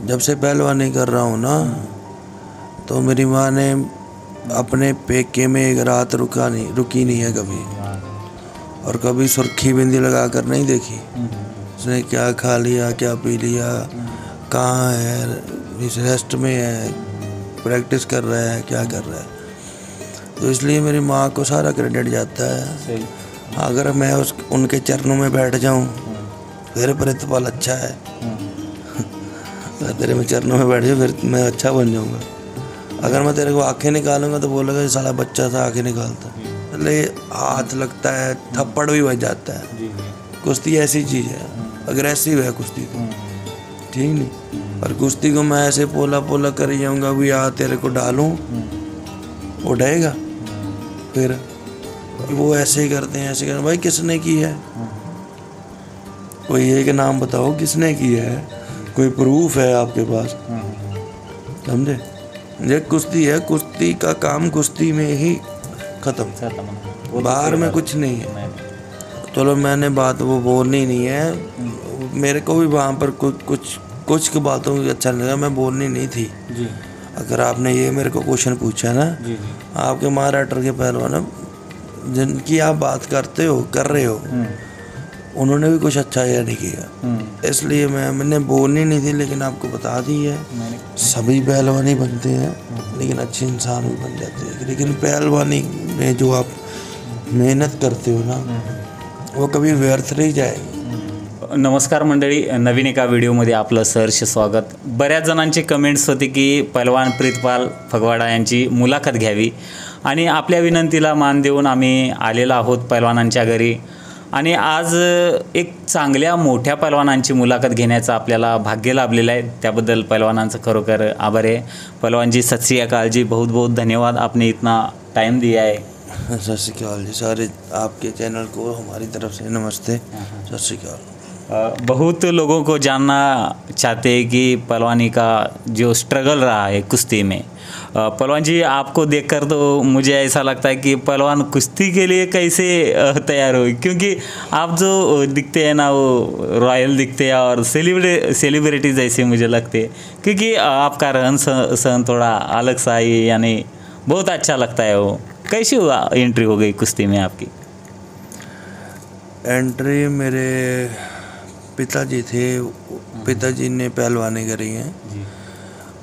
जब से पहलवानी कर रहा हूँ ना, तो मेरी माँ ने अपने पेके में एक रात रुकी नहीं है कभी। और कभी सुर्खी बिंदी लगा कर नहीं देखी उसने, क्या खा लिया, क्या पी लिया, कहाँ है, इस रेस्ट में है, प्रैक्टिस कर रहा है, क्या कर रहा है। तो इसलिए मेरी माँ को सारा क्रेडिट जाता है। अगर मैं उनके चरणों में बैठ जाऊँ, तेरे प्रितपाल अच्छा है, तेरे में चरणों में बैठ जाऊँ फिर मैं अच्छा बन जाऊँगा। अगर मैं तेरे को आंखें निकालूंगा तो बोलेगा साला बच्चा था आंखें निकालता। इसलिए हाथ लगता है, थप्पड़ भी बज जाता है। कुश्ती ऐसी चीज़ है, अग्रेसिव है कुश्ती तो, ठीक नहीं। और कुश्ती को मैं ऐसे पोला पोला कर जाऊँगा, भी आ तेरे को डालूँ, उठाएगा फिर वो ऐसे ही करते हैं, ऐसे करते हैं। भाई किसने की है, कोई एक नाम बताओ किसने की है, कोई प्रूफ है आपके पास, समझे। ये कुश्ती है, कुश्ती का काम कुश्ती में ही खत्म, बाहर में कुछ नहीं है। चलो मैंने बात वो बोलनी नहीं है, मेरे को भी वहाँ पर कुछ की बातों की अच्छा लगा, मैं बोलनी नहीं थी जी। अगर आपने ये मेरे को क्वेश्चन पूछा ना जी। आपके महाराष्ट्र के पहलवान जिनकी आप बात करते हो, कर रहे हो, उन्होंने भी कुछ अच्छा या नहीं किया, इसलिए मैंने बोलनी नहीं थी, लेकिन आपको बता दी है। सभी पहलवानी बनते हैं, लेकिन अच्छे इंसान भी बन जाते हैं। लेकिन पहलवानी में जो आप मेहनत करते हो ना, वो कभी व्यर्थ नहीं जाएगी। नमस्कार मंडळी, नवीन एका व्हिडिओमध्ये आपलं सहर्ष स्वागत। बऱ्याच जणांचे कमेंट्स होते की पहलवान प्रितपाल फगवाडा यांची मुलाखत घ्यावी, आणि आपल्या विनंतीला मान देऊन आम्ही आलेलो आहोत पहलवानांच्या घरी। आणि आज एक चांगल्या मोठ्या पहलवानांची मुलाखत घेण्याचं आपल्याला भाग्य लाभलेलं आहे, त्याबद्दल पहलवानांचं खरोखर आभार आहे। पहलवान जी सत श्री अकाल जी, बहुत बहुत धन्यवाद, आपने इतना टाइम दिया है। सत श्री अकाल जी, सारे आपके चैनल को हमारी तरफ से नमस्ते, सत श्री अकाल। बहुत लोगों को जानना चाहते हैं कि पहलवानी का जो स्ट्रगल रहा है कुश्ती में। पहलवान जी आपको देखकर तो मुझे ऐसा लगता है कि पहलवान कुश्ती के लिए कैसे तैयार हुए, क्योंकि आप जो दिखते हैं ना वो रॉयल दिखते हैं और सेलिब्रिटी जैसे मुझे लगते हैं, क्योंकि आपका रहन सहन थोड़ा अलग सा ही, यानी बहुत अच्छा लगता है। वो कैसे हुआ एंट्री हो गई कुश्ती में आपकी? एंट्री मेरे पिताजी थे, पिताजी ने पहलवानी करी है,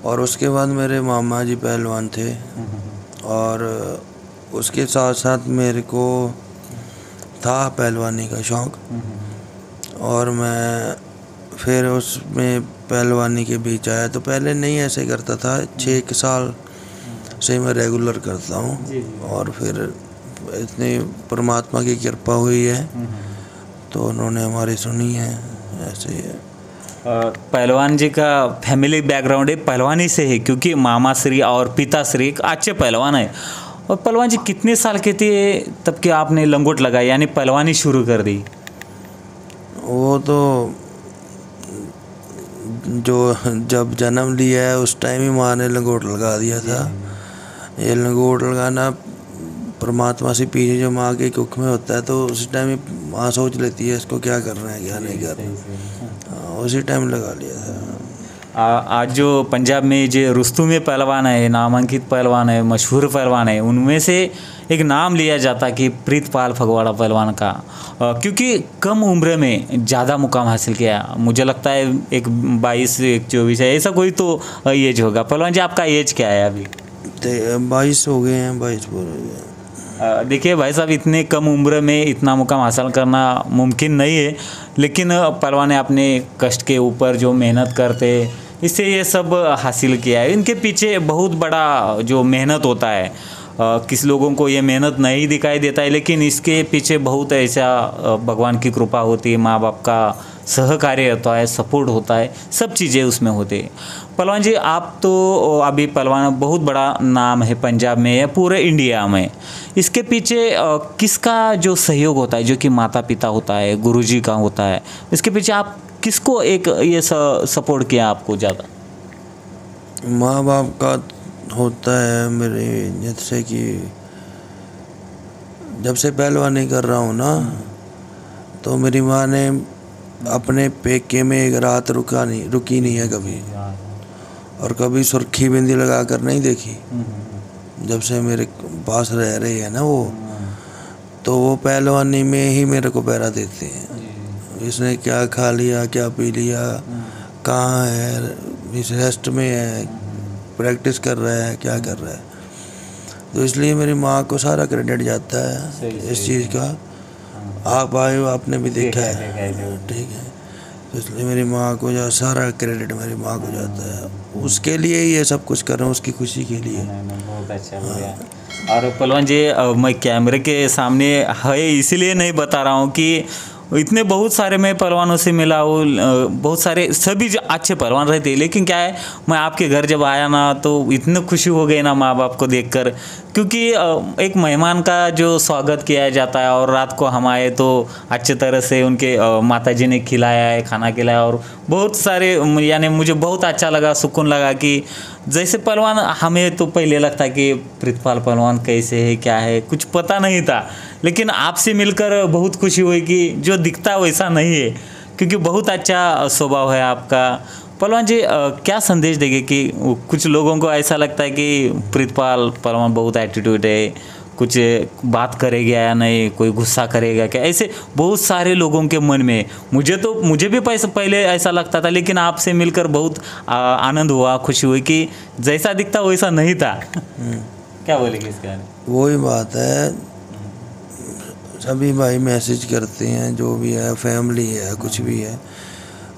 और उसके बाद मेरे मामा जी पहलवान थे, और उसके साथ साथ मेरे को था पहलवानी का शौक़, और मैं फिर उसमें पहलवानी के बीच आया। तो पहले नहीं ऐसे करता था, 6 साल से मैं रेगुलर करता हूँ, और फिर इतनी परमात्मा की कृपा हुई है तो उन्होंने हमारी सुनी है, ऐसे ही है। पहलवान जी का फैमिली बैकग्राउंड है पहलवानी से है, क्योंकि मामा श्री और पिता श्री एक अच्छे पहलवान है। और पहलवान जी कितने साल के थे तब कि आपने लंगोट लगाई, यानी पहलवानी शुरू कर दी? वो तो जो जब जन्म लिया है उस टाइम ही माँ ने लंगोट लगा दिया था। ये लंगोट लगाना परमात्मा से पीछे जो माँ के कुख में होता है, तो उसी टाइम माँ सोच लेती है इसको क्या करना है क्या नहीं करना, उसी टाइम लगा लिया था। आज जो पंजाब में जो रुस्तुम में पहलवान है, नामांकित पहलवान है, मशहूर पहलवान है, उनमें से एक नाम लिया जाता कि प्रितपाल फगवाड़ा पहलवान का, क्योंकि कम उम्र में ज़्यादा मुकाम हासिल किया। मुझे लगता है एक 22 एक 24 है, ऐसा कोई तो एज होगा। पहलवान जी आपका एज क्या है अभी? 22 हो गए हैं, 22 पूरे हो गए। देखिए भाई साहब, इतने कम उम्र में इतना मुकाम हासिल करना मुमकिन नहीं है, लेकिन पहलवान ने अपने कष्ट के ऊपर जो मेहनत करते इससे ये सब हासिल किया है। इनके पीछे बहुत बड़ा जो मेहनत होता है, किस लोगों को ये मेहनत नहीं दिखाई देता है, लेकिन इसके पीछे बहुत ऐसा भगवान की कृपा होती है, माँ बाप का सहकार्य होता है, सपोर्ट होता है, सब चीज़ें उसमें होते हैं। पहलवान जी आप तो अभी पहलवान बहुत बड़ा नाम है पंजाब में या पूरे इंडिया में, इसके पीछे किसका जो सहयोग होता है, जो कि माता पिता होता है, गुरुजी का होता है, इसके पीछे आप किसको एक ये सपोर्ट किया आपको ज़्यादा? माँ बाप का होता है मेरे, जैसे कि जब से पहलवानी कर रहा हूँ ना, तो मेरी माँ ने अपने पेके में एक रात रुकी नहीं है कभी। और कभी सुर्खी बिंदी लगा कर नहीं देखी। जब से मेरे पास रह रही है ना वो, तो वो पहलवानी में ही मेरे को पैरा देते हैं। इसने क्या खा लिया, क्या पी लिया, कहाँ है, इस रेस्ट में है, प्रैक्टिस कर रहा है, क्या कर रहा है। तो इसलिए मेरी माँ को सारा क्रेडिट जाता है इस चीज़ का। आप आए हो, आपने भी देखा है, ठीक है। तो इसलिए मेरी माँ को जो सारा क्रेडिट मेरी माँ को जाता है। उसके लिए ये सब कुछ कर रहा हूँ, उसकी खुशी के लिए। बहुत अच्छा, बढ़िया। और पहलवान जी, मैं कैमरे के सामने है इसीलिए नहीं बता रहा हूँ कि इतने बहुत सारे मैं पहलवानों से मिला हूँ, बहुत सारे सभी अच्छे पहलवान रहते हैं, लेकिन क्या है, मैं आपके घर जब आया ना तो इतनी खुशी हो गई ना माँ बाप को देखकर, क्योंकि एक मेहमान का जो स्वागत किया जाता है और रात को हम आए तो अच्छे तरह से उनके माताजी ने खिलाया है, खाना खिलाया, और बहुत सारे यानी मुझे बहुत अच्छा लगा, सुकून लगा कि जैसे पहलवान, हमें तो पहले लगता कि प्रीतपाल पहलवान कैसे है, क्या है, कुछ पता नहीं था, लेकिन आपसे मिलकर बहुत खुशी हुई कि जो दिखता वैसा नहीं है, क्योंकि बहुत अच्छा स्वभाव है आपका। पहलवान जी, क्या संदेश देंगे कि कुछ लोगों को ऐसा लगता है कि प्रीतपाल पहलवान बहुत एटीट्यूड है, कुछ बात करेगा या नहीं, कोई गुस्सा करेगा क्या, ऐसे बहुत सारे लोगों के मन में। मुझे भी पहले ऐसा लगता था, लेकिन आपसे मिलकर बहुत आनंद हुआ, खुशी हुई कि जैसा दिखता वैसा नहीं था। क्या बोलेंगे इसके बारे में? वही बात है, सभी भाई मैसेज करते हैं, जो भी है, फैमिली है, कुछ भी है,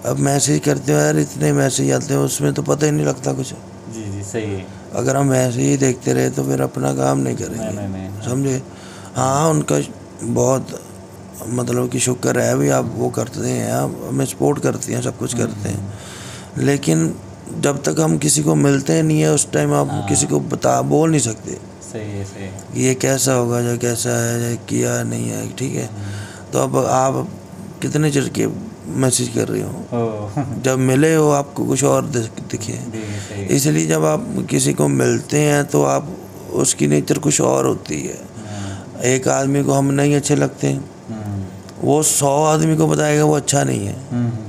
अब मैसेज करते हो यार, इतने मैसेज आते हैं, उसमें तो पता ही नहीं लगता कुछ। जी जी, सही है। अगर हम ऐसे ही देखते रहे तो फिर अपना काम नहीं करेंगे, नहीं। समझे। हाँ, उनका बहुत मतलब कि शुक्र है भी, आप वो करते हैं, आप हमें सपोर्ट करते हैं, सब कुछ करते हैं, लेकिन जब तक हम किसी को मिलते नहीं है उस टाइम आप किसी को बोल नहीं सकते। सही है, सही है। ये कैसा होगा, जो कैसा है, जो किया नहीं है, ठीक है। तो अब आप कितने चिर के मैसेज कर रहे हो, जब मिले हो आपको कुछ और दिखे। इसलिए जब आप किसी को मिलते हैं तो आप उसकी नेचर कुछ और होती है। एक आदमी को हम नहीं अच्छे लगते हैं, वो 100 आदमी को बताएगा वो अच्छा नहीं है,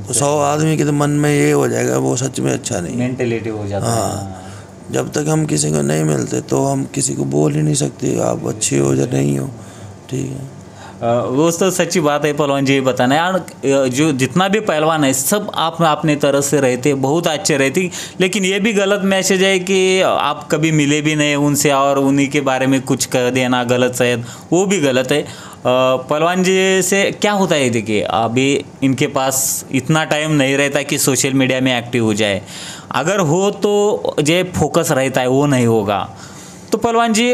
तो 100 आदमी के तो मन में ये हो जाएगा वो सच में अच्छा नहीं है, मेंटेलिटी हो जाता है। हाँ, जब तक हम किसी को नहीं मिलते तो हम किसी को बोल ही नहीं सकते आप अच्छे हो या नहीं हो, ठीक है। वो तो सच्ची बात है पहलवान जी, बताना यार, जो जितना भी पहलवान है सब आप अपने तरह से रहते, बहुत अच्छे रहते, लेकिन ये भी गलत मैसेज है कि आप कभी मिले भी नहीं उनसे और उन्हीं के बारे में कुछ कह देना गलत, शायद वो भी गलत है। पहलवान जी से क्या होता है, देखिए अभी इनके पास इतना टाइम नहीं रहता कि सोशल मीडिया में एक्टिव हो जाए, अगर हो तो जो फोकस रहता है वो नहीं होगा। तो पहलवान जी,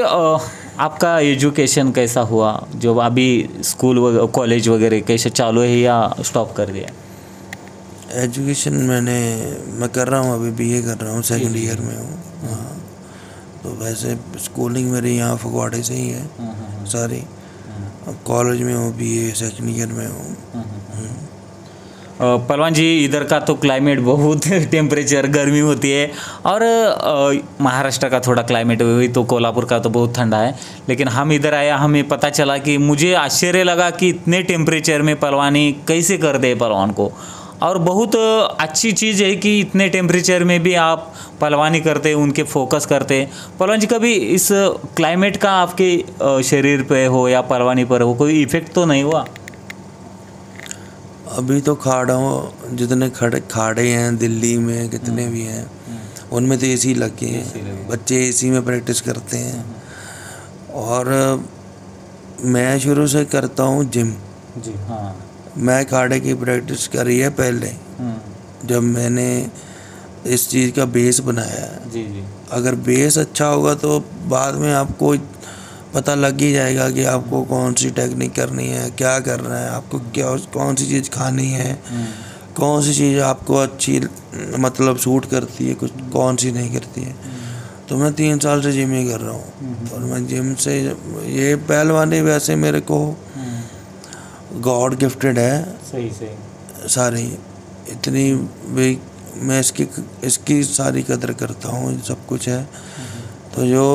आपका एजुकेशन कैसा हुआ, जो अभी स्कूल कॉलेज वगैरह कैसे चालू है या स्टॉप कर दिया? एजुकेशन मैं कर रहा हूँ, अभी बीए कर रहा हूँ, सेकंड ईयर में हूँ। हाँ, तो वैसे स्कूलिंग मेरी यहाँ फगवाड़े से ही है सारी। अब कॉलेज में हूँ, बीए सेकंड ईयर में हूँ। पहलवान जी, इधर का तो क्लाइमेट बहुत टेम्परेचर गर्मी होती है, और महाराष्ट्र का थोड़ा क्लाइमेट हुई तो कोल्हापुर का तो बहुत ठंडा है, लेकिन हम इधर आया, हमें पता चला कि मुझे आश्चर्य लगा कि इतने टेम्परेचर में पहलवानी कैसे कर दे पहलवान को, और बहुत अच्छी चीज़ है कि इतने टेम्परेचर में भी आप पहलवानी करते, उनके फोकस करते। पहलवान जी, कभी इस क्लाइमेट का आपके शरीर पे हो या पहलवानी पर हो कोई इफेक्ट तो नहीं हुआ? अभी तो खाड़ों जितने खाड़े हैं दिल्ली में, कितने भी हैं, उनमें तो एसी लगे हैं, बच्चे एसी में प्रैक्टिस करते हैं। और मैं शुरू से करता हूँ जिम जी। हाँ, मैं खाड़े की प्रैक्टिस करी है पहले, जब मैंने इस चीज़ का बेस बनाया है। जी जी। अगर बेस अच्छा होगा तो बाद में आपको पता लग ही जाएगा कि आपको कौन सी टेक्निक करनी है, क्या करना है, आपको क्या कौन सी चीज़ खानी है, कौन सी चीज़ आपको अच्छी मतलब सूट करती है, कुछ कौन सी नहीं करती है। तो मैं 3 साल से जिम ही कर रहा हूँ, और मैं जिम से ये पहलवानी वैसे मेरे को गॉड गिफ्टेड है। सही सही। सारी इतनी भी मैं इसकी सारी कदर करता हूँ, सब कुछ है। तो जो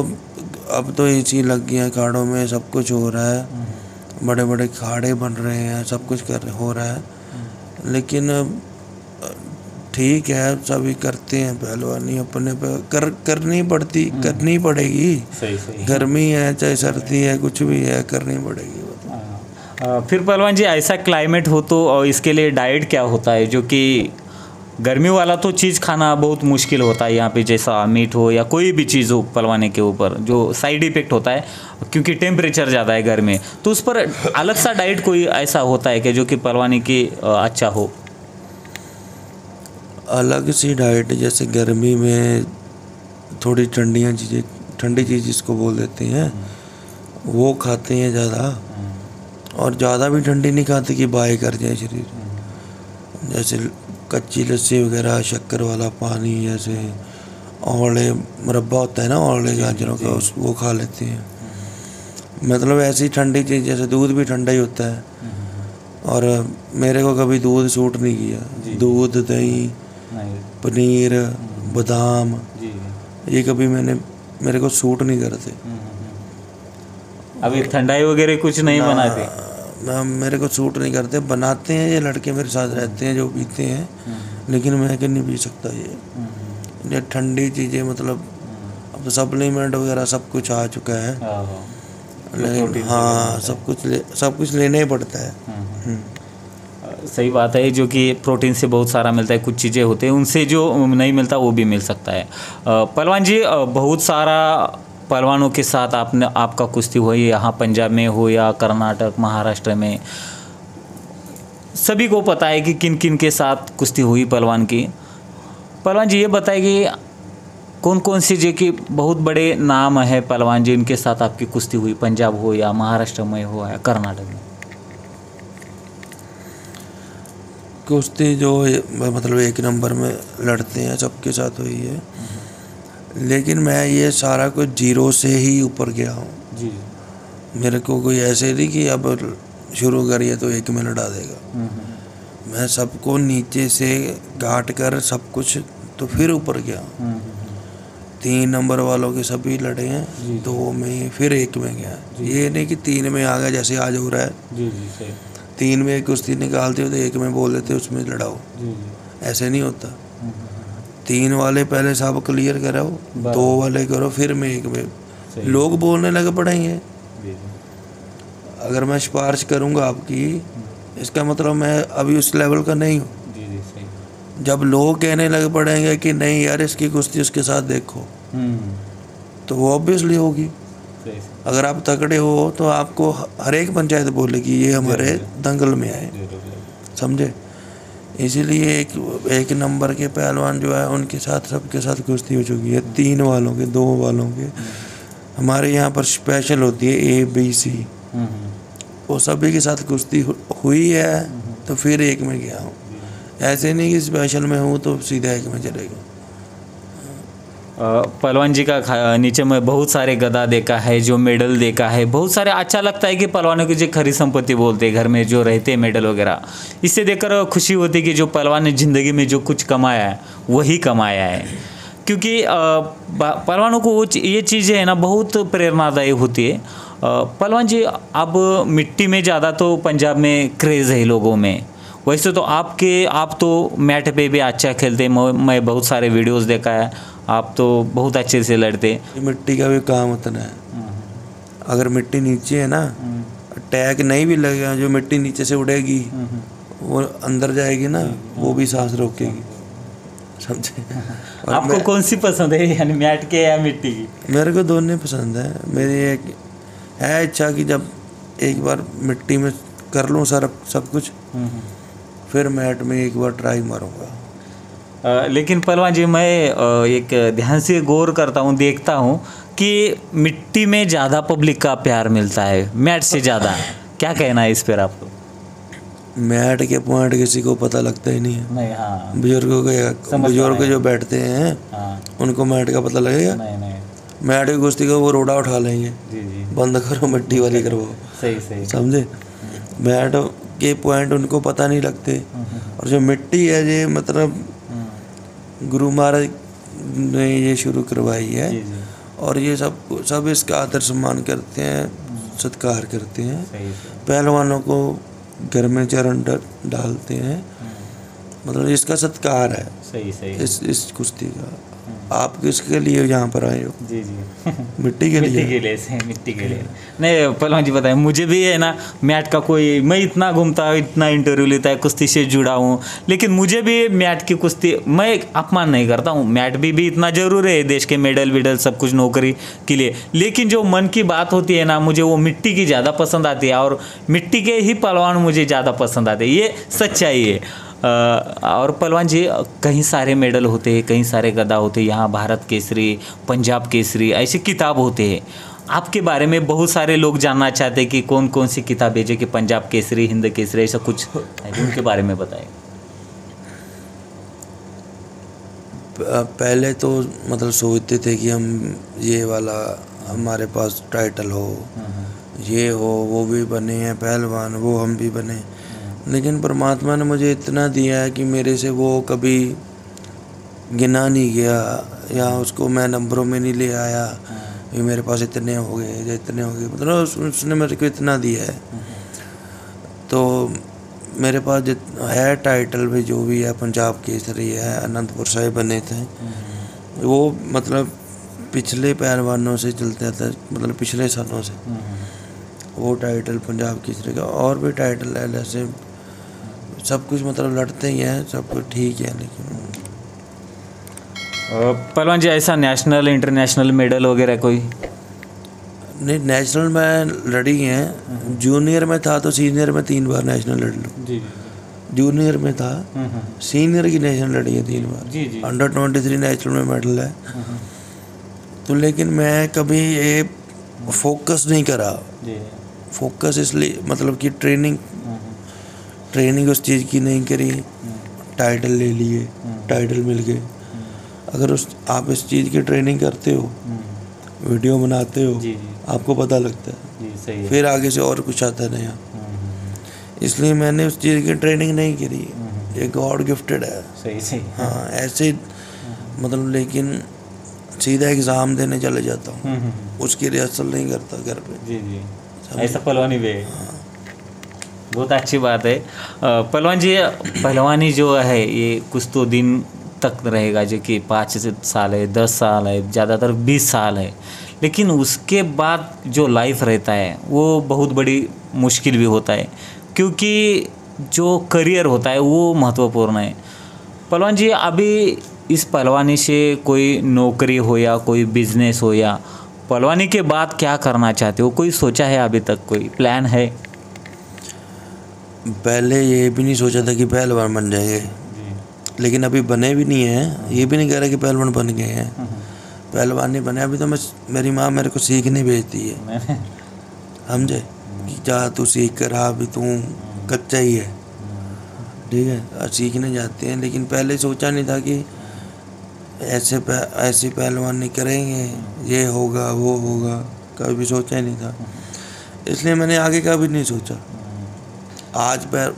अब तो एसी लग गई है खाड़ों में, सब कुछ हो रहा है, बड़े बड़े खाड़े बन रहे हैं, सब कुछ हो रहा है, लेकिन ठीक है, सभी करते हैं पहलवानी, अपने पे करनी पड़ती, करनी पड़ेगी। सही गर्मी है चाहे सर्दी है, कुछ भी है, करनी पड़ेगी। फिर पहलवान जी ऐसा क्लाइमेट हो तो और इसके लिए डाइट क्या होता है, जो कि गर्मी वाला तो चीज़ खाना बहुत मुश्किल होता है यहाँ पे, जैसा मीट हो या कोई भी चीज़ हो पलवाने के ऊपर जो साइड इफेक्ट होता है क्योंकि टेम्परेचर ज़्यादा है घर में, तो उस पर अलग सा डाइट कोई ऐसा होता है कि जो कि पलवाने की अच्छा हो? अलग सी डाइट, जैसे गर्मी में थोड़ी ठंडी चीज़ जिसको बोल देते हैं वो खाते हैं ज़्यादा, और ज़्यादा भी ठंडी नहीं खाते कि बाय कर जाए शरीर। जैसे कच्ची लस्सी वगैरह, शक्कर वाला पानी, जैसे औले मुरब्बा होता है ना औले गाजरों का, वो खा लेते हैं। मतलब ऐसी ठंडी चीज़, जैसे दूध भी ठंडा ही होता है, और मेरे को कभी दूध सूट नहीं किया। दूध, दही, पनीर, बादाम, ये कभी मेरे को सूट नहीं करते। अभी ठंडाई वगैरह कुछ नहीं बनाते? मेरे को सूट नहीं करते। बनाते हैं ये लड़के मेरे साथ रहते हैं जो पीते हैं, लेकिन मैं नहीं पी सकता ये ठंडी चीज़ें। मतलब अब सप्लीमेंट वगैरह सब कुछ आ चुका है, लेकिन हाँ सब कुछ लेना ही पड़ता है। सही बात है, जो कि प्रोटीन से बहुत सारा मिलता है, कुछ चीज़ें होते हैं उनसे जो नहीं मिलता वो भी मिल सकता है। पहलवान जी, बहुत सारा पहलवानों के साथ आपका कुश्ती हुई, यहाँ पंजाब में हो या कर्नाटक, महाराष्ट्र में, सभी को पता है कि किन किन के साथ कुश्ती हुई पहलवान की। पहलवान जी ये बताइए कि कौन कौन सी जो कि बहुत बड़े नाम है पहलवान जी इनके साथ आपकी कुश्ती हुई, पंजाब हो या महाराष्ट्र में हो या कर्नाटक में? कुश्ती जो मतलब एक नंबर में लड़ते हैं सबके साथ हुई है, लेकिन मैं ये सारा कुछ जीरो से ही ऊपर गया हूँ जी। मेरे को कोई ऐसे नहीं कि अब शुरू करिए तो एक में लड़ा देगा। मैं सबको नीचे से काट कर सब कुछ तो फिर ऊपर गया। 3 नंबर वालों के सभी लड़े हैं, 2 में फिर 1 में गया। ये नहीं कि 3 में आ गया जैसे आज हो रहा है। जी जी सही। 3 में कुश्ती निकालते हो तो 1 में बोल देते उसमें लड़ाओ, ऐसे नहीं होता। 3 वाले पहले सब क्लियर कराओ, 2 वाले करो, फिर मैं 1 में। लोग बोलने लगे पड़ेंगे अगर मैं सिफारिश करूंगा आपकी, इसका मतलब मैं अभी उस लेवल का नहीं हूँ। जब लोग कहने लगे पड़ेंगे कि नहीं यार इसकी कुश्ती उसके साथ देखो, तो वो ऑब्वियसली होगी। अगर आप तगड़े हो तो आपको हर एक पंचायत बोलेगी ये हमारे दंगल में आए, समझे। इसीलिए एक नंबर के पहलवान जो है उनके साथ सबके साथ कुश्ती हो चुकी है। 3 वालों के, 2 वालों के। हमारे यहाँ पर स्पेशल होती है ABC, वो सभी के साथ कुश्ती हुई है, तो फिर 1 में गया हूँ। ऐसे नहीं कि स्पेशल में हूँ तो सीधा 1 में चलेगा। पहलवान जी का नीचे में बहुत सारे गदा देखा है, जो मेडल देखा है, बहुत सारे। अच्छा लगता है कि पहलवानों की जो खरी संपत्ति बोलते हैं घर में जो रहते हैं मेडल वगैरह, इससे देखकर खुशी होती है कि जो पहलवान ने ज़िंदगी में जो कुछ कमाया है वही कमाया है। क्योंकि पहलवानों को ये चीज़ें है ना बहुत प्रेरणादायी होती है। पहलवान जी, अब मिट्टी में ज़्यादा तो पंजाब में क्रेज़ है लोगों में, वैसे तो आप तो मैट पे भी अच्छा खेलते हैं। मैं बहुत सारे वीडियोस देखा है, आप तो बहुत अच्छे से लड़ते। मिट्टी का भी काम उतना है। अगर मिट्टी नीचे है ना, टैग नहीं भी लगेगा, जो मिट्टी नीचे से उड़ेगी वो अंदर जाएगी ना, वो भी सांस रोकेगी, समझे। आपको कौन सी पसंद है, यानी मैट के या मिट्टी की? मेरे को दोनों पसंद है। मेरी एक है इच्छा कि जब एक बार मिट्टी में कर लूँ सब कुछ, फिर मैट में एक बार ट्राई मारूंगा। लेकिन पहलवान जी, मैं एक ध्यान से गौर करता हूँ, देखता हूँ कि मिट्टी में ज़्यादा पब्लिक का प्यार मिलता है मैट से ज़्यादा। क्या कहना है इस पर आपको? मैट के पॉइंट किसी को पता लगता ही नहीं है। नहीं, हाँ। बुजुर्ग जो बैठते हैं, हाँ, उनको मैट का पता लगेगा? नहीं। मैट की कुश्ती को वो रोड़ा उठा लेंगे। जी। बंद करो, मिट्टी वाली करवाओ। सही समझे। मैट के पॉइंट उनको पता नहीं लगते। और जो मिट्टी है ये मतलब गुरु महाराज ने ये शुरू करवाई है। जी। और ये सब इसका आदर सम्मान करते हैं, सत्कार करते हैं। पहलवानों को घर में चरण डालते हैं, मतलब इसका सत्कार है। सही सही। इस कुश्ती का। आप किसके लिए यहाँ पर आए हो? जी जी मिट्टी के लिए। मिट्टी के लिए। नहीं पहलवान जी बताएं, मुझे भी है ना मैट का कोई, मैं इतना घूमता हूँ, इतना इंटरव्यू लेता है, कुश्ती से जुड़ा हूँ, लेकिन मुझे भी मैट की कुश्ती, मैं अपमान नहीं करता हूँ, मैट भी इतना ज़रूर है देश के मेडल वेडल सब कुछ नौकरी के लिए, लेकिन जो मन की बात होती है ना, मुझे वो मिट्टी की ज़्यादा पसंद आती है और मिट्टी के ही पहलवान मुझे ज़्यादा पसंद आते हैं, ये सच्चाई है। और पहलवान जी कई सारे मेडल होते हैं, कई सारे गदा होते हैं, यहाँ भारत केसरी, पंजाब केसरी, ऐसे किताब होते हैं। आपके बारे में बहुत सारे लोग जानना चाहते हैं कि कौन कौन सी किताब है जो कि पंजाब केसरी, हिंद केसरी, ऐसा कुछ है, उनके बारे में बताएं। पहले तो मतलब सोचते थे कि हम ये वाला हमारे पास टाइटल हो, ये हो, वो भी बने हैं पहलवान, वो हम भी बने, लेकिन परमात्मा ने मुझे इतना दिया है कि मेरे से वो कभी गिना नहीं गया या उसको मैं नंबरों में नहीं ले आया, ये मेरे पास इतने हो गए, इतने हो गए, मतलब उसने मेरे को इतना दिया है। तो मेरे पास है टाइटल भी, जो भी है, पंजाब केसरी है, अनंतपुर साहिब बने थे, वो मतलब पिछले पहलवानों से चलते थे, मतलब पिछले सालों से वो टाइटल पंजाब केसरी का, और भी टाइटल है, जैसे सब कुछ मतलब लड़ते ही हैं, सब कुछ ठीक है। लेकिन पहलवान जी ऐसा नेशनल इंटरनेशनल मेडल वगैरह कोई? नहीं, नेशनल में लड़ी हैं, जूनियर में था तो सीनियर में 3 बार नेशनल लड़ लूँ। जी। जूनियर में था, सीनियर की नेशनल लड़ी है 3 बार। जी जी। अंडर 23 नेशनल में मेडल है। तो लेकिन मैं कभी ये फोकस नहीं करा। फोकस इसलिए मतलब कि ट्रेनिंग उस चीज़ की नहीं करी, टाइटल ले लिए, टाइटल मिल गए। अगर आप इस चीज़ की ट्रेनिंग करते हो, वीडियो बनाते हो, आपको पता लगता है, सही है। फिर आगे से और कुछ आता नहीं। इसलिए मैंने उस चीज़ की ट्रेनिंग नहीं करी, ये गॉड गिफ्टेड है। सही। हाँ, ऐसे मतलब, लेकिन सीधा एग्ज़ाम देने चले जाता हूँ, उसकी रिहर्सल नहीं करता घर पे। जी, ऐसा पहलवानी भी है। बहुत अच्छी बात है। पहलवान जी, पहलवानी जो है ये कुछ तो दिन तक रहेगा, जो कि 5 साल है, 10 साल है, ज़्यादातर 20 साल है, लेकिन उसके बाद जो लाइफ रहता है वो बहुत बड़ी मुश्किल भी होता है, क्योंकि जो करियर होता है वो महत्वपूर्ण है। पहलवान जी, अभी इस पहलवानी से कोई नौकरी हो या कोई बिजनेस हो, या पहलवानी के बाद क्या करना चाहते हो, कोई सोचा है अभी तक, कोई प्लान है? पहले ये भी नहीं सोचा था कि पहलवान बन जाएंगे, लेकिन अभी बने भी नहीं हैं। ये भी नहीं कह रहा कि पहलवान बन गए हैं, पहलवान नहीं बने अभी। तो मेरी माँ मेरे को सीखने भेजती है, समझे, कि जा तू सीख कर, अभी तू कच्चा ही है, ठीक है, सीखने जाते हैं। लेकिन पहले सोचा नहीं था कि ऐसे पहलवान नहीं करेंगे, ये होगा वो होगा, कभी भी सोचा ही नहीं था। इसलिए मैंने आगे का भी नहीं सोचा। आज पर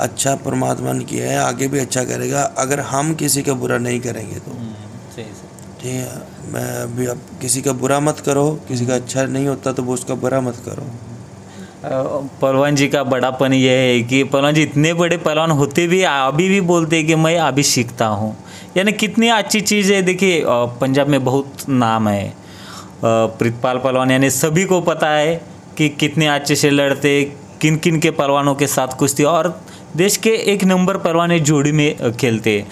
अच्छा परमात्मा ने किया है, आगे भी अच्छा करेगा, अगर हम किसी का बुरा नहीं करेंगे तो। ठीक है, मैं अभी अब किसी का बुरा मत करो, किसी का अच्छा नहीं होता तो वो उसका बुरा मत करो। पहलवान जी का बड़ापन ये है कि पहलवान जी इतने बड़े पहलवान होते भी अभी भी बोलते हैं कि मैं अभी सीखता हूँ, यानी कितनी अच्छी चीज़ है। देखिए पंजाब में बहुत नाम है प्रीतपाल पहलवान, यानी सभी को पता है कि कितने अच्छे से लड़ते, किन किन के पहलवानों के साथ कुश्ती, और देश के 1 नंबर पहलवान जोड़ी में खेलते,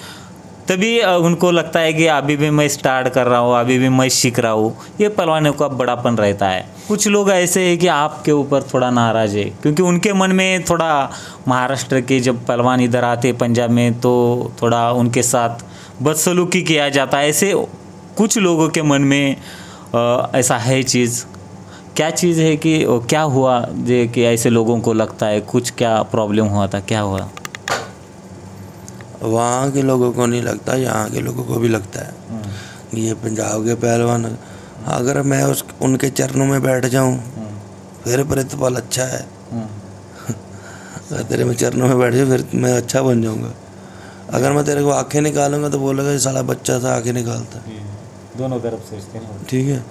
तभी उनको लगता है कि अभी भी मैं स्टार्ट कर रहा हूँ, अभी भी मैं सीख रहा हूँ। ये पहलवानों का बड़ापन रहता है। कुछ लोग ऐसे हैं कि आपके ऊपर थोड़ा नाराज़ है, क्योंकि उनके मन में थोड़ा महाराष्ट्र के जब पहलवान इधर आते पंजाब में तो थोड़ा उनके साथ बदसलूकी किया जाता है। ऐसे कुछ लोगों के मन में ऐसा है चीज़। क्या चीज़ है कि क्या हुआ जे कि ऐसे लोगों को लगता है, कुछ क्या प्रॉब्लम हुआ था, क्या हुआ? वहाँ के लोगों को नहीं लगता, यहाँ के लोगों को भी लगता है ये पंजाब के पहलवान। अगर मैं उनके चरणों में बैठ जाऊँ फिर प्रीतपाल अच्छा है, अगर तेरे में चरणों में बैठ जाऊँ फिर मैं अच्छा बन जाऊँगा। अगर मैं तेरे को आँखें निकालूंगा तो बोलेगा साला बच्चा था आँखें निकालता। दोनों तरफ सोचते हैं। ठीक है,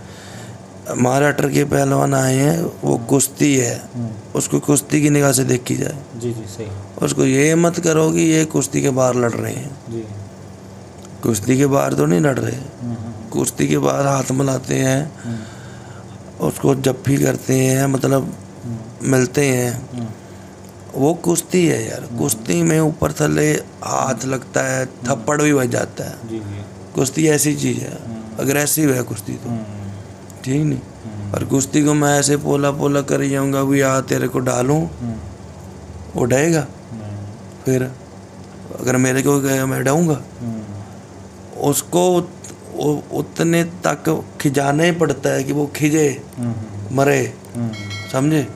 महाराष्ट्र के पहलवान आए हैं, वो कुश्ती है, उसको कुश्ती की निगाह से देखी जाए। जी जी सही। उसको ये मत करो कि ये कुश्ती के बाहर लड़ रहे हैं। जी। कुश्ती के बाहर तो नहीं लड़ रहे, कुश्ती के बाहर हाथ मिलाते हैं, उसको जप्फी करते हैं, मतलब मिलते हैं, वो कुश्ती है यार। कुश्ती में ऊपर थले हाथ लगता है, थप्पड़ भी बज जाता है। जी जी। कुश्ती ऐसी चीज़ है, अग्रेसिव है कुश्ती तो, ठीक नहीं। और कुश्ती को मैं ऐसे पोला पोला कर जाऊँगा, भी आ तेरे को डालूँ, वो डरेगा? फिर अगर मेरे को गया मैं डाऊँगा? उसको उतने तक खिजाना ही पड़ता है कि वो खिजे, मरे, समझे?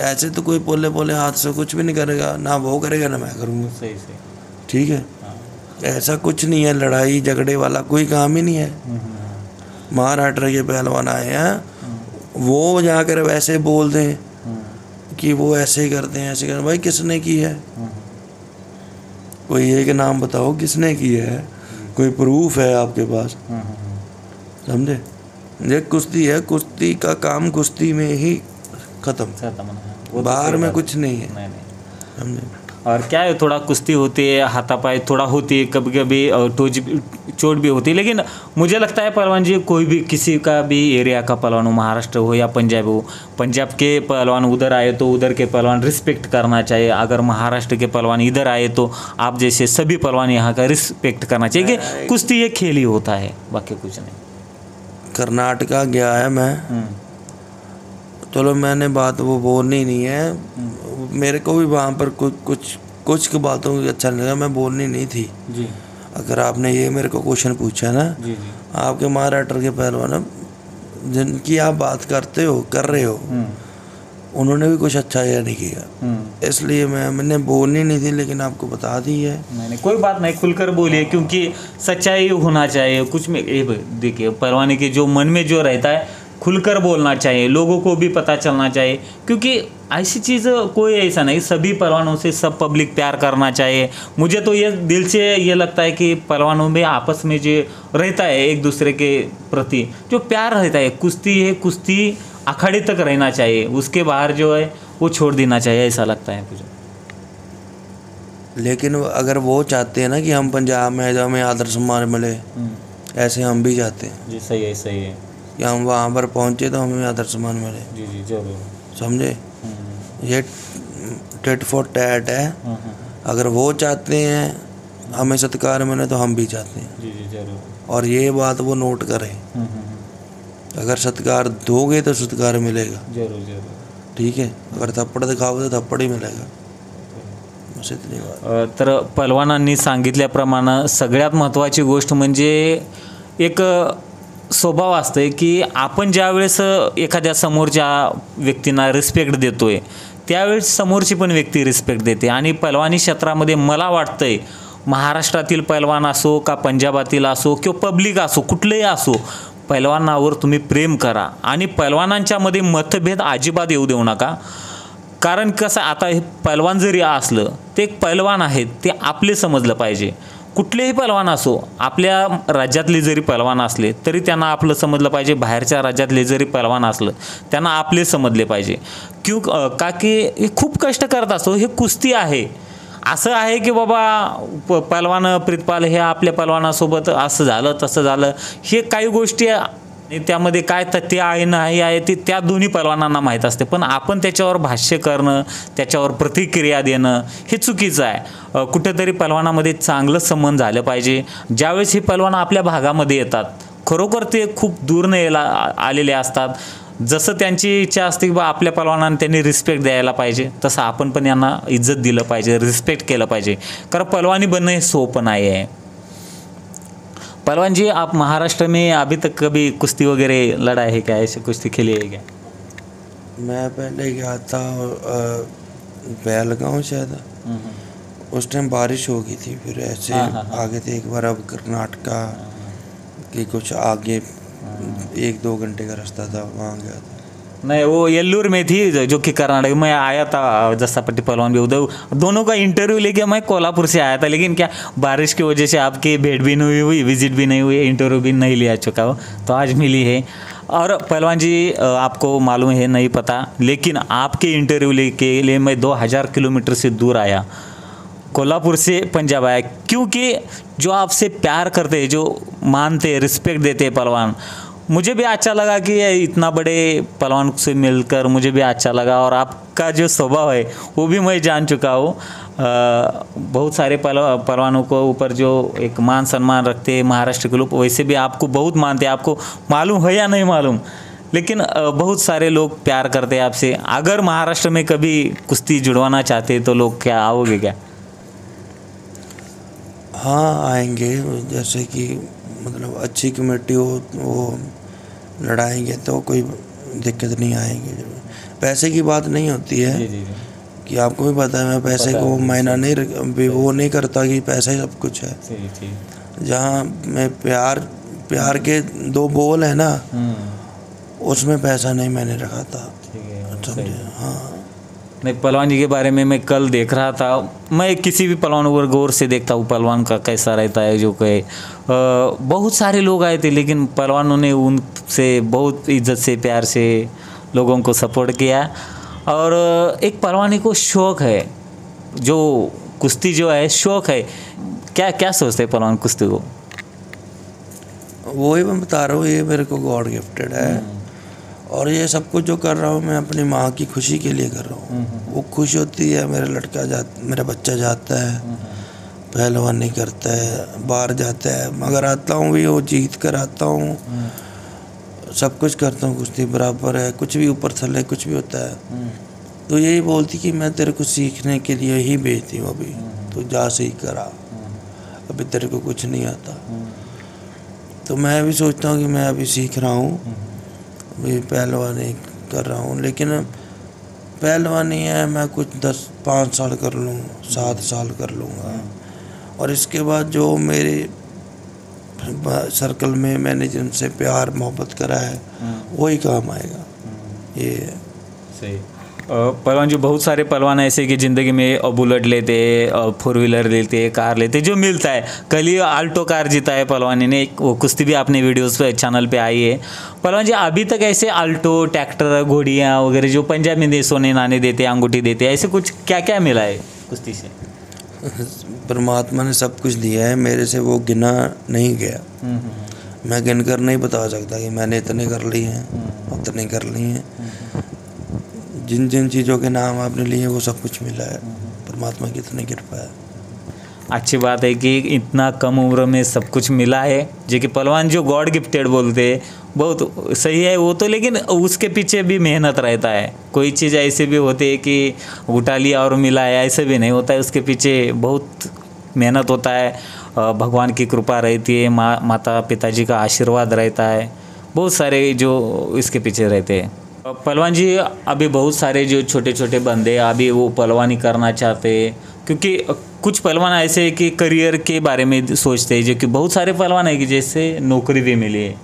ऐसे तो कोई पोले पोले हाथ से कुछ भी नहीं करेगा, ना वो करेगा ना मैं करूँगा। सही सही। ठीक है, ऐसा कुछ नहीं है, लड़ाई झगड़े वाला कोई काम ही नहीं है। महाराष्ट्र के पहलवान आए हैं, वो जाकर वैसे बोल दें कि वो ऐसे ही करते हैं, ऐसे करते हैं। भाई किसने की है? कोई एक नाम बताओ किसने की है, कोई प्रूफ है आपके पास? समझे? ये कुश्ती है, कुश्ती का काम कुश्ती में ही खत्म, बाहर में कुछ नहीं है। समझे? और क्या है, थोड़ा कुश्ती होती है, हाथापाई थोड़ा होती है, कभी कभी चोट भी होती है, लेकिन मुझे लगता है पहलवान जी, कोई भी किसी का भी एरिया का पहलवान हो, महाराष्ट्र हो या पंजाब हो, पंजाब के पहलवान उधर आए तो उधर के पहलवान रिस्पेक्ट करना चाहिए। अगर महाराष्ट्र के पहलवान इधर आए तो आप जैसे सभी पहलवान यहाँ का रिस्पेक्ट करना चाहिए कि कुश्ती ये खेल ही होता है, बाकी कुछ नहीं। कर्नाटका गया है मैं, चलो मैंने बात वो बोलनी नहीं है, मेरे को भी वहाँ पर कुछ बातों की अच्छा नहीं लगा, मैं बोलनी नहीं थी। जी। अगर आपने ये मेरे को क्वेश्चन पूछा ना, जी जी। आपके महाराष्ट्र के पहलवान जिनकी आप बात करते हो, कर रहे हो, उन्होंने भी कुछ अच्छा या नहीं किया, इसलिए मैंने बोलनी नहीं थी, लेकिन आपको बता दी है। मैंने कोई बात नहीं, खुलकर बोलिए, क्योंकि सच्चाई होना चाहिए कुछ में। देखिए पहलवानी के जो मन में जो रहता है खुलकर बोलना चाहिए, लोगों को भी पता चलना चाहिए, क्योंकि ऐसी चीज़ कोई ऐसा नहीं, सभी पहलवानों से सब पब्लिक प्यार करना चाहिए। मुझे तो ये दिल से ये लगता है कि पहलवानों में आपस में जो रहता है एक दूसरे के प्रति जो प्यार रहता है, कुश्ती है, कुश्ती अखाड़े तक रहना चाहिए, उसके बाहर जो है वो छोड़ देना चाहिए, ऐसा लगता है मुझे। लेकिन अगर वो चाहते हैं ना कि हम पंजाब में जो हमें आदर सम्मान मिले, ऐसे हम भी चाहते हैं। जी सही है, सही है कि हम वहाँ पर पहुँचे तो हमें आदर सम्मान मिले। जी जी जरूर। समझे? ये टेट फॉर टैट है। अगर वो चाहते हैं हमें सत्कार मिले तो हम भी चाहते हैं। जी जी जरूर। और ये बात वो नोट करें, अगर सत्कार दोगे तो सत्कार मिलेगा। जरूर जरूर। ठीक है, अगर थप्पड़ दिखाओगे तो थप्पड़ ही मिलेगा, बस इतनी बात। तर पहलवानांनी सांगितल्याप्रमाणे सगळ्यात महत्त्वाची गोष्ट म्हणजे एक स्वभाव असतं की आपण ज्यावेळेस एखाद्या समोरच्या व्यक्तींना रिस्पेक्ट देतोय त्यावेळेस समोरची पण व्यक्ती रिस्पेक्ट देते। आणि पहलवानी क्षेत्रामध्ये मला वाटतंय महाराष्ट्रातील पहलवान असो का पंजाबातील असो किंवा पब्लिक असो कुठलेही असो, पहलवानावर तुम्ही प्रेम करा आणि पहलवानांच्यामध्ये मतभेद अजिबात येऊ देऊ नका। कारण कसं आता हे पहलवान जरी असलं ते एक पहलवान आहेत, ते आपले समजलं पाहिजे। कुठलेही पहलवान असो, आपल्या राज्यातले जरी पहलवान असले तरी त्यांना आपलं समजलं पाहिजे, बाहेरच्या राज्यातले जरी पहलवान असलं त्यांना आपले समजले पाहिजे। क्यों का की हे खूप कष्ट करत असतो, हे कुस्ती आहे, असं आहे की बाबा पहलवान प्रीतपाल हे आपल्या पहलवानासोबत असं झालं तसं झालं, हे काही गोष्टी त्यामध्ये काय तथ्य आहे नाही आहे ते त्या दोन्ही पहलवानांना माहीत असते, पण आपण त्याच्यावर भाष्य करणं, त्याच्यावर प्रतिक्रिया देणं हे चुकीचं आहे। कुठेतरी पहलवानामध्ये चांगलं संबंध झालं पाहिजे। ज्यावेळेस हे पहलवान आपल्या भागामध्ये येतात खरोखर ते खूप दूरनं यायला आलेले असतात, जसं त्यांची इच्छा असते की बा आपल्या पहलवानांना त्यांनी रिस्पेक्ट द्यायला पाहिजे, तसं आपण पण यांना इज्जत दिलं पाहिजे, रिस्पेक्ट केलं पाहिजे, कारण पहलवानी बनणं हे सोपं नाही आहे। पहलवान जी, आप महाराष्ट्र में अभी तक कभी कुश्ती वगैरह लड़ा है क्या, ऐसे कुश्ती खेली है क्या? मैं पहले गया था बेलगांव शायद, उस टाइम बारिश हो गई थी, फिर ऐसे आगे थे। एक बार अब कर्नाटका के कुछ आगे 1-2 घंटे का रास्ता था, वहाँ गया था। नहीं, वो येल्लूर में थी जो कि कर्नाटक में आया था, जस्सापट्टी पहलवान भी उधर, दोनों का इंटरव्यू लेके मैं कोल्हापुर से आया था, लेकिन क्या बारिश की वजह से आपकी भेंट भी नहीं हुई, विजिट भी नहीं हुई, इंटरव्यू भी नहीं लिया चुका हो, तो आज मिली है। और पहलवान जी आपको मालूम है नहीं पता, लेकिन आपके इंटरव्यू के लिए मैं 2000 किलोमीटर से दूर आया, कोल्हापुर से पंजाब आया, क्योंकि जो आपसे प्यार करते हैं, जो मानते हैं, रिस्पेक्ट देते हैं पहलवान, मुझे भी अच्छा लगा कि इतना बड़े पहलवान से मिलकर मुझे भी अच्छा लगा। और आपका जो स्वभाव है वो भी मैं जान चुका हूँ। बहुत सारे पहलवानों को ऊपर जो एक मान सम्मान रखते हैं महाराष्ट्र के लोग, वैसे भी आपको बहुत मानते हैं। आपको मालूम है या नहीं मालूम, लेकिन बहुत सारे लोग प्यार करते हैं आपसे। अगर महाराष्ट्र में कभी कुश्ती जुड़वाना चाहते हैं तो लोग क्या आओगे क्या? हाँ आएंगे, जैसे कि मतलब अच्छी कमेटी हो वो लड़ाएंगे तो कोई दिक्कत नहीं आएगी। पैसे की बात नहीं होती है। जी। कि आपको भी पता है मैं पैसे को मायना नहीं वो नहीं करता कि पैसा ही सब कुछ है। जहाँ मैं प्यार के 2 बोल है ना, उसमें पैसा नहीं मैंने रखा था, समझे? हाँ नहीं, पहलवान जी के बारे में मैं कल देख रहा था। मैं किसी भी पहलवान को गौर से देखता हूँ पहलवान का कैसा रहता है, जो कहे बहुत सारे लोग आए थे, लेकिन पहलवानों ने उनसे बहुत इज्जत से प्यार से लोगों को सपोर्ट किया। और एक पहलवानी को शौक़ है, जो कुश्ती जो है शौक़ है। क्या क्या सोचते हैं पहलवान कुश्ती को? वही मैं बता रहा हूँ, ये मेरे को गॉड गिफ्टेड है। और ये सब कुछ जो कर रहा हूँ मैं अपनी माँ की खुशी के लिए कर रहा हूँ। वो खुश होती है, मेरा बच्चा जाता है, पहलवानी करता है, बाहर जाता है, मगर आता हूँ भी वो जीत कर आता हूँ, सब कुछ करता हूँ, कुश्ती बराबर है, कुछ भी ऊपर थले कुछ भी होता है। तो यही बोलती कि मैं तेरे को सीखने के लिए ही भेजती हूँ, अभी तो जा से ही करा, अभी तेरे को कुछ नहीं आता। तो मैं भी सोचता हूँ कि मैं अभी सीख रहा हूँ, अभी पहलवानी कर रहा हूँ, लेकिन पहलवानी है मैं कुछ 5 साल कर लूँ, 7 साल कर लूँगा, और इसके बाद जो मेरे सर्कल में मैंने जिनसे प्यार मोहब्बत करा है वही काम आएगा। ये है सही। पहलवान जो बहुत सारे पहलवान ऐसे कि ज़िंदगी में बुलेट लेते, 4 व्हीलर लेते, कार लेते, जो मिलता है। कल ही आल्टो कार जीता है पहलवानी ने, वो कुश्ती भी आपने वीडियोस पे चैनल पे आई है। पहलवान जी अभी तक ऐसे आल्टो, ट्रैक्टर, घोड़ियाँ वगैरह जो पंजाब में सोने नाने देते, अंगूठी देते, ऐसे कुछ क्या क्या मिला है कुश्ती से? परमात्मा ने सब कुछ दिया है, मेरे से वो गिना नहीं गया। मैं गिन कर नहीं बता सकता कि मैंने इतने कर लिए हैं, उतने कर लिए हैं। जिन जिन चीज़ों के नाम आपने लिए वो सब कुछ मिला है, परमात्मा की इतनी कृपा है। अच्छी बात है कि इतना कम उम्र में सब कुछ मिला है, जो कि पहलवान जो गॉड गिफ्टेड बोलते हैं, बहुत सही है वो तो। लेकिन उसके पीछे भी मेहनत रहता है। कोई चीज़ ऐसे भी होती है कि उठा लिया और मिला है, ऐसे भी नहीं होता है। उसके पीछे बहुत मेहनत होता है, भगवान की कृपा रहती है, माता पिताजी का आशीर्वाद रहता है, बहुत सारे जो इसके पीछे रहते हैं। पहलवान जी अभी बहुत सारे जो छोटे छोटे बंदे अभी वो पहलवानी करना चाहते हैं, क्योंकि कुछ पहलवान ऐसे हैं कि करियर के बारे में सोचते हैं, जो कि बहुत सारे पहलवान हैं कि जैसे नौकरी भी मिली है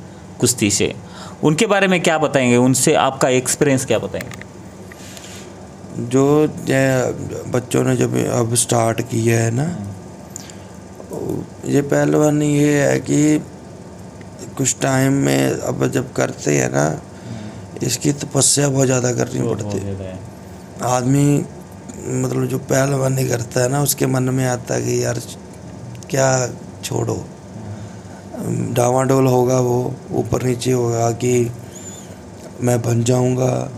कुश्ती से। उनके बारे में क्या बताएंगे, उनसे आपका एक्सपीरियंस क्या बताएंगे? जो बच्चों ने जब अब स्टार्ट किया है ना, ये पहलवानी ये है कि कुछ टाइम में अब जब करते हैं ना, इसकी तपस्या बहुत ज़्यादा करनी पड़ती है। आदमी मतलब जो पहलवानी करता है ना, उसके मन में आता है कि यार क्या छोड़ो, डावाडोल होगा, वो ऊपर नीचे होगा कि मैं बन जाऊंगा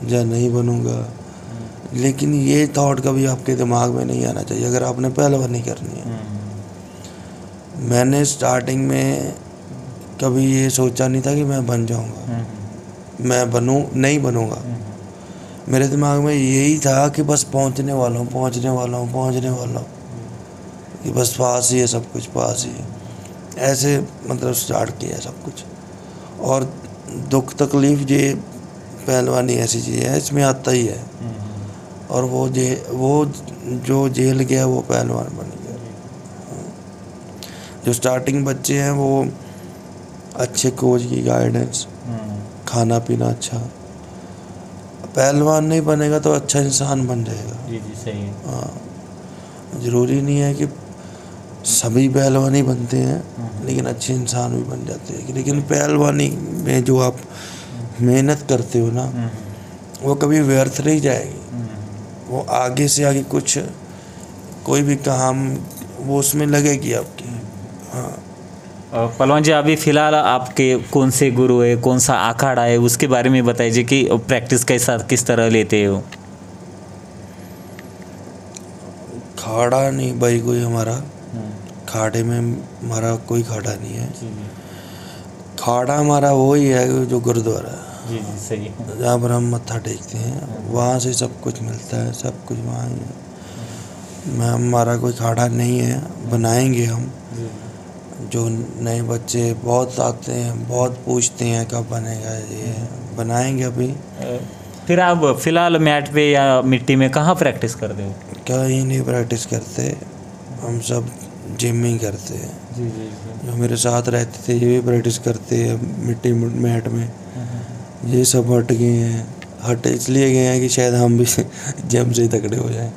या नहीं बनूंगा। लेकिन ये थॉट कभी आपके दिमाग में नहीं आना चाहिए अगर आपने पहलवानी करनी है। मैंने स्टार्टिंग में कभी ये सोचा नहीं था कि मैं बन जाऊंगा, मैं नहीं बनूंगा। मेरे दिमाग में यही था कि बस पहुंचने वाला हूँ, कि बस पास ही है, सब कुछ पास ही है, ऐसे मतलब स्टार्ट किया सब कुछ। और दुख तकलीफ ये पहलवानी ऐसी चीज़ है, इसमें आता ही है। और वो जो जेल गया वो पहलवान बन गया। जो स्टार्टिंग बच्चे हैं वो अच्छे कोच की गाइडेंस, खाना पीना अच्छा, पहलवान नहीं बनेगा तो अच्छा इंसान बन जाएगा। जी सही है। हाँ, ज़रूरी नहीं है कि सभी पहलवान ही बनते हैं, लेकिन अच्छे इंसान भी बन जाते हैं। लेकिन पहलवानी में जो आप मेहनत करते हो ना, वो कभी व्यर्थ नहीं जाएगी। वो आगे से आगे कुछ कोई भी काम वो उसमें लगेगी आपकी। हाँ। पहलवान जी, अभी फिलहाल आपके कौन से गुरु है, कौन सा अखाड़ा है, उसके बारे में बताइए कि प्रैक्टिस के साथ किस तरह लेते हो? खाड़ा नहीं भाई कोई हमारा, खाड़े में हमारा कोई खाड़ा नहीं है। खाड़ा हमारा वही है जो गुरुद्वारा है। जी जी, सही है। जहाँ पर हम मत्था टेकते हैं, वहाँ से सब कुछ मिलता है, सब कुछ वहाँ ही है। हमारा कोई खाड़ा नहीं है, बनाएंगे हम। जो नए बच्चे बहुत आते हैं, बहुत पूछते हैं कब बनेगा, ये बनाएंगे अभी। फिर आप फिलहाल मैट पे या मिट्टी में कहाँ प्रैक्टिस करते हो? कहीं नहीं प्रैक्टिस करते, हम सब जिम ही करते हैं। जी जी जी। जो मेरे साथ रहते थे ये भी प्रैक्टिस करते हैं मिट्टी मैट में। ये सब हट गए हैं, हट इसलिए गए हैं कि शायद हम भी जिम से तगड़े हो जाएं।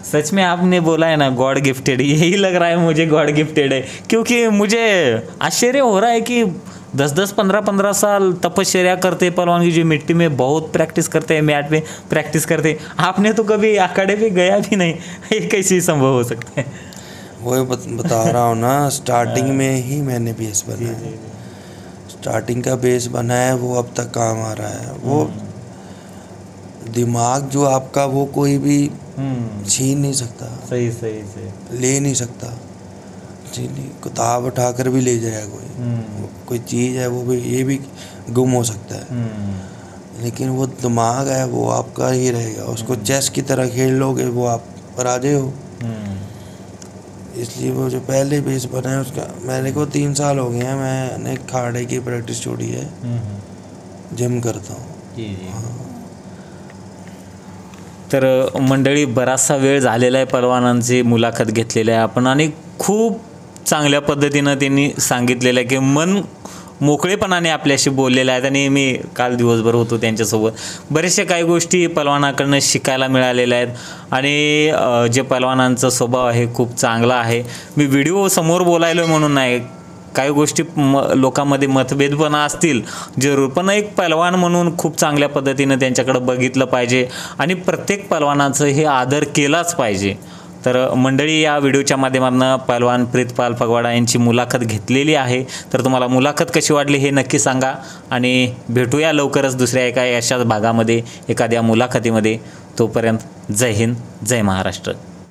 सच में आपने बोला है ना गॉड गिफ्टेड, यही लग रहा है मुझे गॉड गिफ्टेड है, क्योंकि मुझे आश्चर्य हो रहा है कि 10-10, 15-15 साल तपश्चर्या करते पहलवान की, जो मिट्टी में बहुत प्रैक्टिस करते हैं, मैट पे प्रैक्टिस करते हैं। आपने तो कभी अखाड़े पे गया भी नहीं, ये कैसे संभव हो सकता है? वही बता रहा हूँ ना, स्टार्टिंग में ही मैंने बेस बनाया। स्टार्टिंग का बेस बनाया, वो अब तक काम आ रहा है। वो दिमाग जो आपका, वो कोई भी छीन नहीं सकता। सही सही सही। ले नहीं सकता, छीन नहीं, किताब उठाकर भी ले जाएगा कोई चीज़ है, वो भी ये भी गुम हो सकता है। लेकिन वो दिमाग है, वो आपका ही रहेगा। उसको चेस की तरह खेल लोगे, वो आप राजे हो। इसलिए वो जो पहले बेस बना है उसका, मेरे को 3 साल हो गए हैं, मैंने खाड़े की प्रैक्टिस छोड़ी है, जिम करता हूँ। तर मंडळी, बराचसा वेळ झालेला आहे, पहलवानांची मुलाखत घेतलेली आहे आपण, आणि खूप चांगल्या पद्धतीनं त्यांनी सांगितलेलं आहे की मन मोकळेपणाने आपल्याशी बोललेले आहेत, आणि मी काल दिवसभर होतो त्यांच्यासोबत. बरेचशा काही गोष्टी पहलवानाकडनं शिकायला मिळालेल्या आहेत, आणि जे पहलवानांचा स्वभाव आहे खूप चांगला आहे. मी व्हिडिओ समोर बोलायलो म्हणून नाही, काही गोष्टी लोकांमध्ये मतभेदपणा असतील जरूर, पण एक पहलवान म्हणून खूप चांगल्या पद्धतीनं त्यांच्याकडे बघितलं पाहिजे, आणि प्रत्येक पहलवानाचं हे आदर केलाच पाहिजे. तर मंडळी, या व्हिडिओच्या माध्यमातून पहलवान प्रीतपाल फगवाडा यांची मुलाखत घेतलेली आहे. तर तुम्हाला मुलाखत कशी वाटली हे नक्की सांगा, आणि भेटूया लवकरच दुसऱ्या एका अशाच भागामध्ये, एखाद्या मुलाखतीमध्ये. तोपर्यंत जय हिंद, जय महाराष्ट्र.